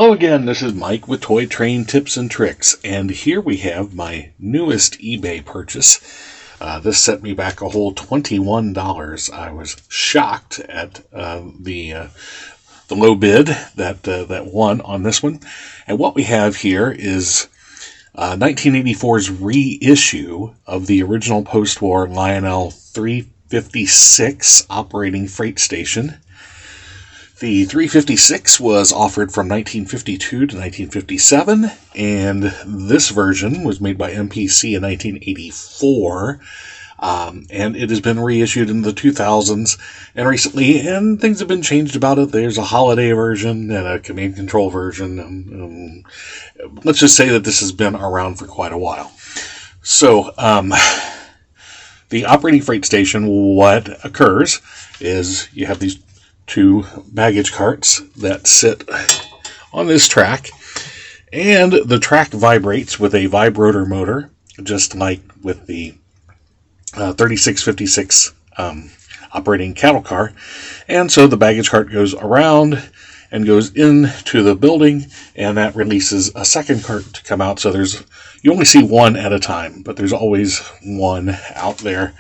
Hello again, this is Mike with Toy Train Tips and Tricks, and here we have my newest eBay purchase. This set me back a whole $21. I was shocked at the low bid that won on this one. And what we have here is 1984's reissue of the original post-war Lionel 356 operating freight station. The 356 was offered from 1952 to 1957, and this version was made by MPC in 1984, and it has been reissued in the 2000s and recently, and things have been changed about it. There's a holiday version and a command control version. Let's just say that this has been around for quite a while. So, the operating freight station, what occurs is you have these two baggage carts that sit on this track, and the track vibrates with a vibrotor motor, just like with the 3656 operating cattle car. And so the baggage cart goes around and goes into the building, and that releases a second cart to come out. So you only see one at a time, but there's always one out there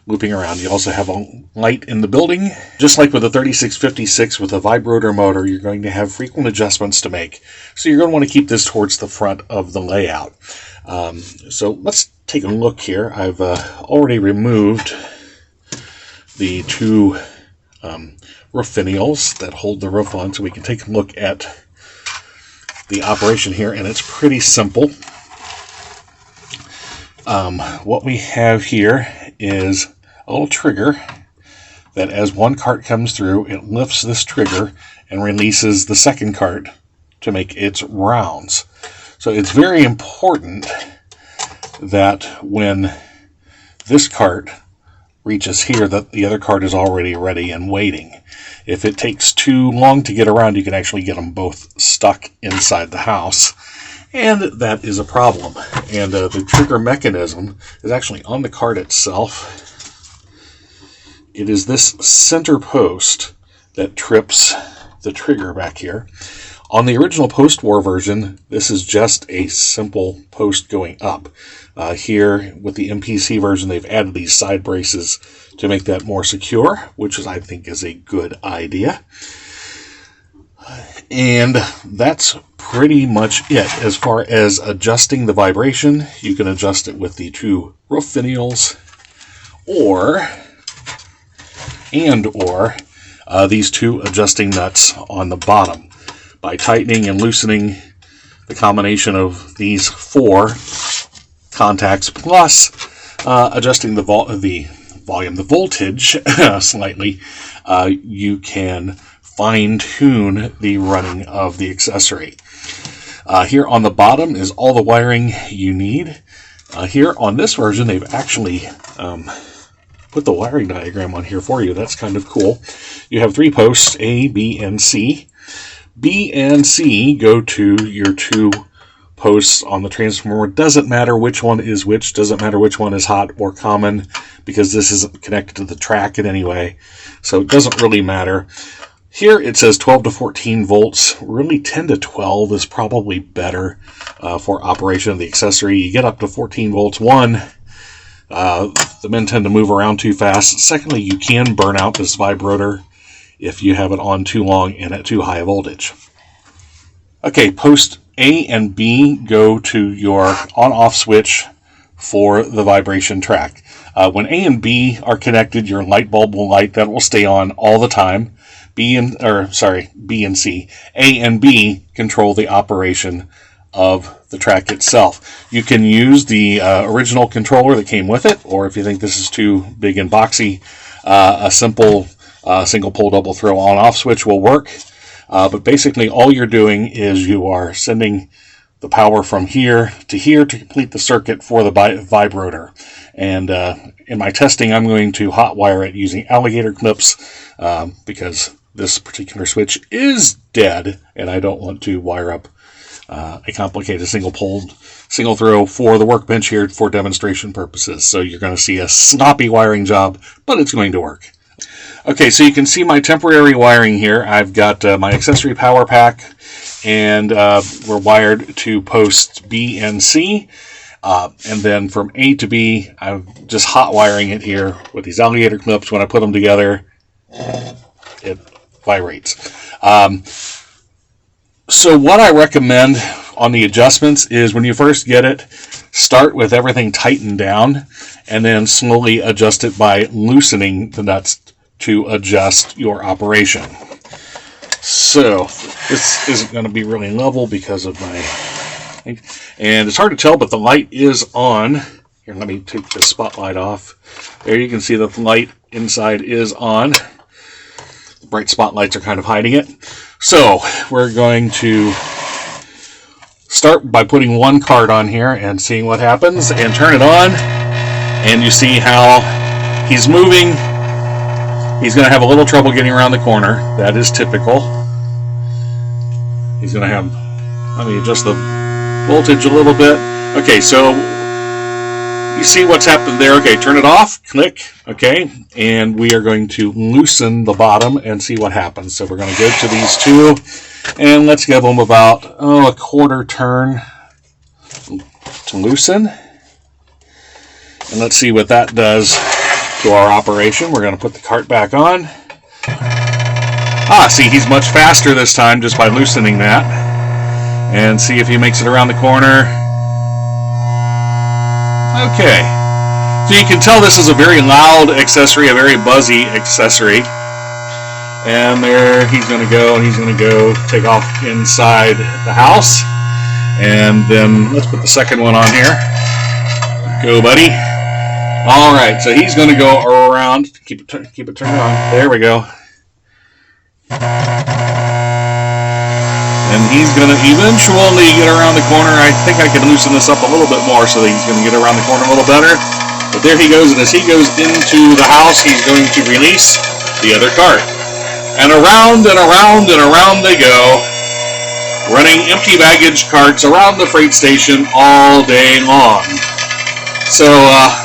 looping around. You also have a light in the building. Just like with the 3656 with a vibrotor motor, you're going to have frequent adjustments to make. So you're going to want to keep this towards the front of the layout. So let's take a look here. I've already removed the two roof finials that hold the roof on, so we can take a look at the operation here, and it's pretty simple. What we have here is a little trigger that, as one cart comes through, it lifts this trigger and releases the second cart to make its rounds. So it's very important that when this cart reaches here, that the other cart is already ready and waiting. If it takes too long to get around, you can actually get them both stuck inside the house, and that is a problem. And the trigger mechanism is actually on the cart itself. It is this center post that trips the trigger back here. On the original post-war version, this is just a simple post going up. Here, with the MPC version, they've added these side braces to make that more secure, which I think is a good idea. And that's pretty much it. As far as adjusting the vibration, you can adjust it with the two roof finials, or these two adjusting nuts on the bottom. By tightening and loosening the combination of these four contacts, plus adjusting the voltage slightly, you can fine-tune the running of the accessory. Here on the bottom is all the wiring you need. Here on this version, they've actually put the wiring diagram on here for you. That's kind of cool. You have three posts, A, B, and C. B and C go to your two posts on the transformer. Doesn't matter which one is which, doesn't matter which one is hot or common, because this isn't connected to the track in any way, so it doesn't really matter. Here it says 12 to 14 volts. Really 10 to 12 is probably better for operation of the accessory. You get up to 14 volts. One, the men tend to move around too fast. Secondly, you can burn out this vibrotor if you have it on too long and at too high a voltage. Okay, post A and B go to your on-off switch for the vibration track. When A and B are connected, your light bulb will light. That will stay on all the time. B and C. A and B control the operation of the track itself. You can use the original controller that came with it, or if you think this is too big and boxy, a simple single pole double throw on-off switch will work. But basically all you're doing is you are sending the power from here to complete the circuit for the vibrotor. And in my testing, I'm going to hot wire it using alligator clips because this particular switch is dead, and I don't want to wire up a complicated single throw for the workbench here for demonstration purposes. So you're going to see a sloppy wiring job, but it's going to work. Okay, so you can see my temporary wiring here. I've got my accessory power pack and we're wired to posts B and C. And then from A to B, I'm just hot wiring it here with these alligator clips. When I put them together, it vibrates. So what I recommend on the adjustments is when you first get it, start with everything tightened down and then slowly adjust it by loosening the nuts to adjust your operation. So this isn't going to be really level because of my... And it's hard to tell, but the light is on. Here, let me take the spotlight off. There you can see the light inside is on. The bright spotlights are kind of hiding it. So we're going to start by putting one card on here and seeing what happens, and turn it on, and you see how he's moving. He's going to have a little trouble getting around the corner. That is typical. He's going to have... Let me adjust the voltage a little bit. Okay, so you see what's happened there. Okay, turn it off, click, okay, and we are going to loosen the bottom and see what happens. So we're going to go to these two, and let's give them about a quarter turn to loosen. And let's see what that does to our operation. We're going to put the cart back on. See, he's much faster this time just by loosening that. And see if he makes it around the corner. Okay. So you can tell this is a very loud accessory, a very buzzy accessory. And there he's going to go, and he's going to go take off inside the house. And then let's put the second one on here. Go, buddy. All right, so he's going to go around. Keep it turned on. There we go. And he's going to eventually get around the corner. I think I can loosen this up a little bit more so that he's going to get around the corner a little better. But there he goes, and as he goes into the house, he's going to release the other cart. And around and around and around they go, running empty baggage carts around the freight station all day long. So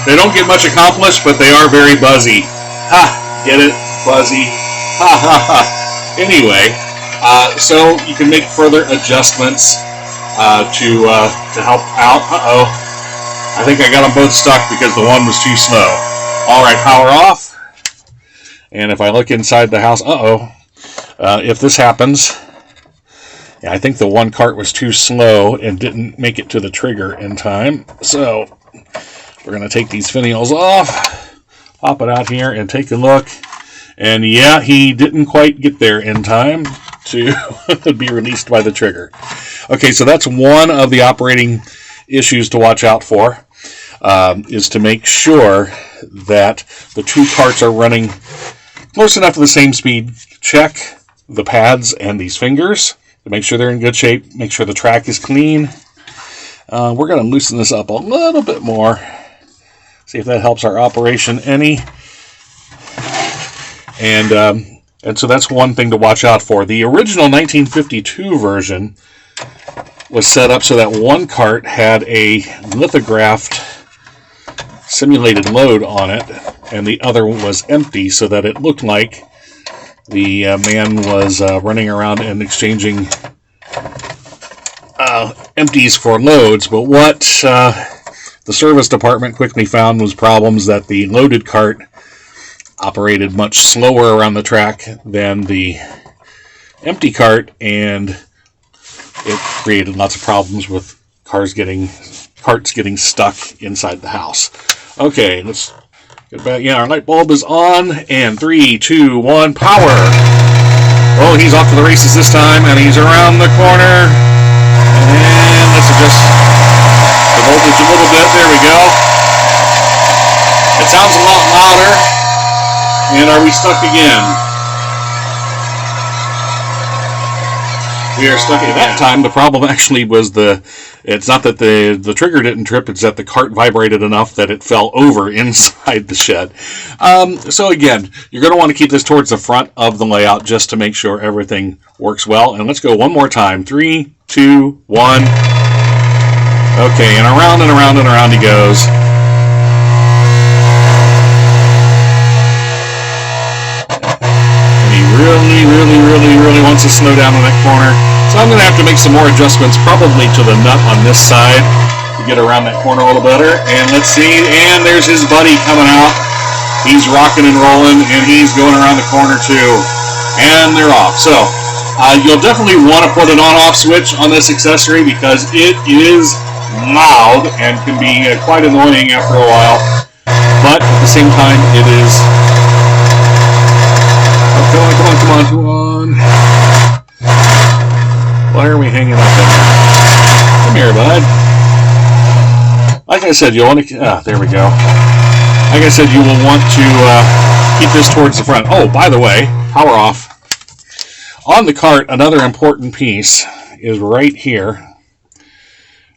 they don't get much accomplished, but they are very buzzy. Ha! Get it? Buzzy. Ha ha ha. Anyway... so you can make further adjustments to help out. I think I got them both stuck because the one was too slow. All right, power off. And if I look inside the house, if this happens, yeah, I think the one cart was too slow and didn't make it to the trigger in time. So we're going to take these finials off, pop it out here, and take a look. And yeah, he didn't quite get there in time to be released by the trigger. Okay, so that's one of the operating issues to watch out for, is to make sure that the two carts are running close enough to the same speed. Check the pads and these fingers to make sure they're in good shape. Make sure the track is clean. We're going to loosen this up a little bit more. See if that helps our operation any. And so that's one thing to watch out for. The original 1952 version was set up so that one cart had a lithographed simulated load on it, and the other was empty, so that it looked like the man was running around and exchanging empties for loads. But what the service department quickly found was problems that the loaded cart operated much slower around the track than the empty cart, and it created lots of problems with carts getting stuck inside the house. Okay, let's get back. Yeah, our light bulb is on, and 3, 2, 1, power. Oh, he's off to the races this time, and he's around the corner. And let's adjust the voltage a little bit. There we go. It sounds a lot louder. And are we stuck again? We are stuck. At that time, the problem actually was it's not that the trigger didn't trip, it's that the cart vibrated enough that it fell over inside the shed. So again, you're going to want to keep this towards the front of the layout just to make sure everything works well. And let's go one more time. 3, 2, 1. Okay, and around and around and around he goes. Really wants to slow down on that corner. So I'm going to have to make some more adjustments, probably to the nut on this side, to get around that corner a little better. And let's see, and there's his buddy coming out. He's rocking and rolling, and he's going around the corner too. And they're off. So you'll definitely want to put an on-off switch on this accessory because it is loud and can be quite annoying after a while. But at the same time, it is... Oh, come on. Why are we hanging up in there? Come here, bud. Like I said, you'll want to... there we go. Like I said, you will want to keep this towards the front. Oh, by the way, power off. On the cart, another important piece is right here.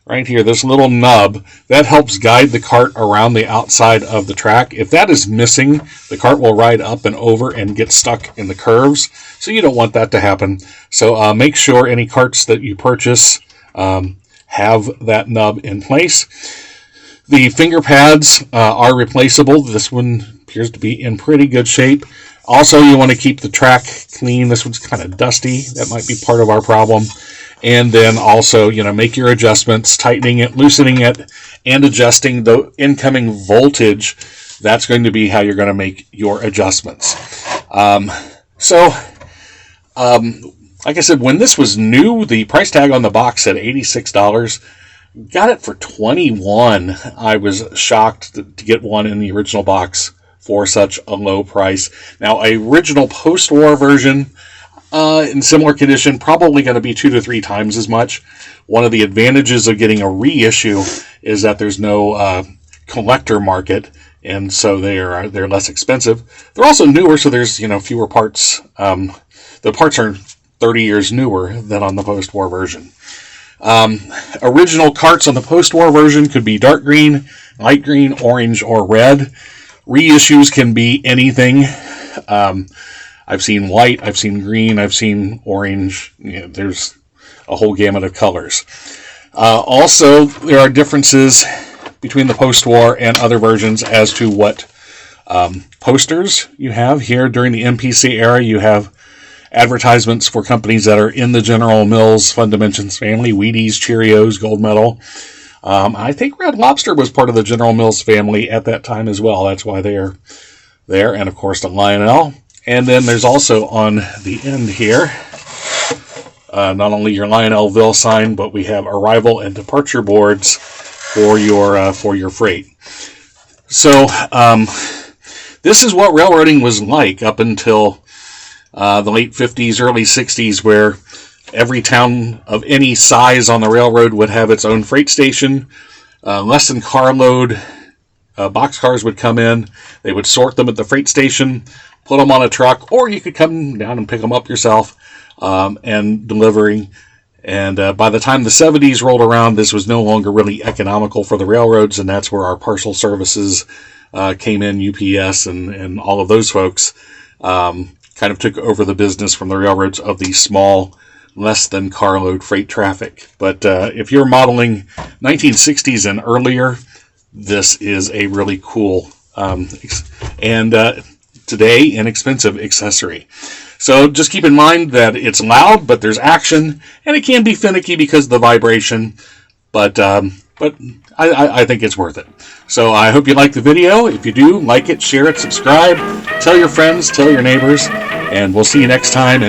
Right here, this little nub, that helps guide the cart around the outside of the track. If that is missing, the cart will ride up and over and get stuck in the curves. So you don't want that to happen. So make sure any carts that you purchase have that nub in place. The finger pads are replaceable. This one appears to be in pretty good shape. Also, you want to keep the track clean. This one's kind of dusty. That might be part of our problem. And then also, make your adjustments, tightening it, loosening it, and adjusting the incoming voltage. That's going to be how you're going to make your adjustments. Like I said, when this was new, the price tag on the box said $86. Got it for $21. I was shocked to get one in the original box for such a low price. Now, a original post-war version in similar condition, probably going to be 2 to 3 times as much. One of the advantages of getting a reissue is that there's no collector market, and so they're less expensive. They're also newer, so there's fewer parts. The parts are 30 years newer than on the post-war version. Original carts on the post-war version could be dark green, light green, orange, or red. Reissues can be anything. I've seen white, I've seen green, I've seen orange. There's a whole gamut of colors. Also, there are differences between the post-war and other versions as to what posters you have. Here during the MPC era, you have advertisements for companies that are in the General Mills Fun Dimensions family: Wheaties, Cheerios, Gold Medal. I think Red Lobster was part of the General Mills family at that time as well. That's why they are there. And of course the Lionel. And then there's also on the end here, not only your Lionelville sign, but we have arrival and departure boards for your freight. So this is what railroading was like up until the late 50s, early 60s, where every town of any size on the railroad would have its own freight station. Less than carload boxcars would come in. They would sort them at the freight station, put them on a truck, or you could come down and pick them up yourself and delivering. And by the time the 70s rolled around, this was no longer really economical for the railroads, and that's where our parcel services came in, UPS and all of those folks kind of took over the business from the railroads of the small, less than carload freight traffic. But if you're modeling 1960s and earlier, this is a really cool and today inexpensive accessory. So just keep in mind that it's loud, but there's action, and it can be finicky because of the vibration, but I think it's worth it. So I hope you liked the video. If you do, like it, share it, subscribe, tell your friends, tell your neighbors, and we'll see you next time.